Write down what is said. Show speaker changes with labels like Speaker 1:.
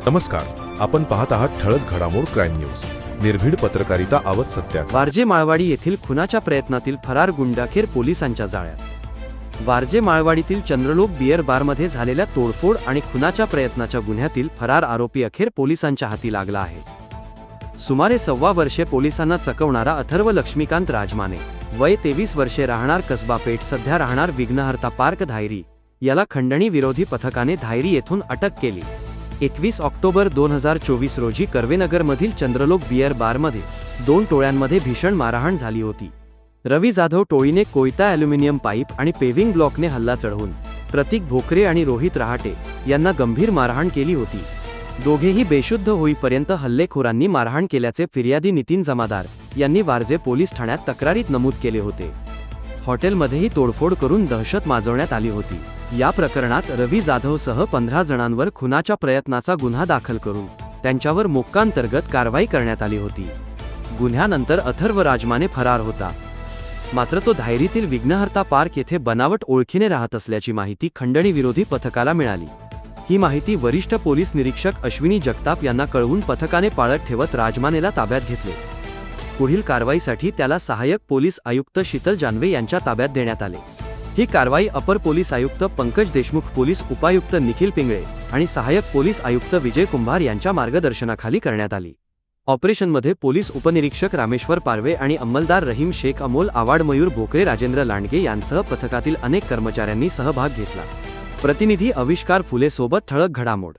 Speaker 1: नमस्कार, आपण पाहत आहात ठळक घडामोड क्राईम न्यूज. निर्भीड पत्रकारिता आवत सत्याचा.
Speaker 2: वारजे माळवाडी येथील खुनाच्या प्रयत्नातील फरार गुंड अखेर पोलिसांच्या जाळ्यात. वारजे माळवाडीतील चंद्रलोक बियर बारमध्ये झालेल्या तोडफोड आणि खुनाच्या प्रयत्नाच्या गुन्ह्यातील फरार आरोपी अखेर पोलिसांच्या हाती लागला आहे. सुमारे 1.25 वर्षे पोलिसांना चकवणारा अथर्व लक्ष्मीकांत राजमाने, वय 23 वर्षे, राहणार कसबा पेठ, सध्या राहणार विघ्नहर्ता पार्क, धायरी, याला खंडणी विरोधी पथकाने धायरी येथून अटक केली. 21 ऑक्टोबर 2024 रोजी कर्वेनगरमधील चंद्रलोक बियर बारमध्ये 2 टोळ्यांमध्ये भीषण मारहाण झाली होती. रवी जाधव टोळीने कोयता, ॲल्युमिनियम पाईप आणि पेव्हिंग ब्लॉकने हल्ला चढवून प्रतीक भोकरे आणि रोहित रहाटे यांना गंभीर मारहाण केली होती. दोघेही बेशुद्ध होईपर्यंत हल्लेखोरांनी मारहाण केल्याचे फिर्यादी नितीन जमादार यांनी वारजे पोलीस ठाण्यात तक्रारीत नमूद केले होते. हॉटेलमध्येही तोडफोड करून दहशत माजवण्यात आली होती. या प्रकरणात रवी जाधवसह 15 जणांवर खुनाच्या प्रयत्नाचा गुन्हा दाखल करून त्यांच्यावर मोक्कांतर्गत कारवाई करण्यात आली होती. गुन्ह्यानंतर अथर्व राजमाने फरार होता. मात्र तो धायरीतील विघ्नहर्ता पार्क येथे बनावट ओळखीने राहत असल्याची माहिती खंडणी विरोधी पथकाला मिळाली. ही माहिती वरिष्ठ पोलीस निरीक्षक अश्विनी जगताप यांना कळवून पथकाने पाळत ठेवत राजमानेला ताब्यात घेतले. पुढील कारवाईसाठी त्याला सहाय्यक पोलीस आयुक्त शीतल जानवे यांच्या ताब्यात देण्यात आले. ही कारवाई अपर पोलीस आयुक्त पंकज देशमुख, पोलीस उपायुक्त निखिल पिंगळे आणि सहाय्यक पोलीस आयुक्त विजय कुंभार यांच्या मार्गदर्शनाखाली करण्यात आली. ऑपरेशनमध्ये पोलीस उपनिरीक्षक रामेश्वर पारवे आणि अंमलदार रहीम शेख, अमोल आवाड, मयूर भोकरे, राजेंद्र लांडगे यांसह पथकातील अनेक कर्मचाऱ्यांनी सहभाग घेतला. प्रतिनिधी आविष्कार फुले सोबत ठळक घडामोड.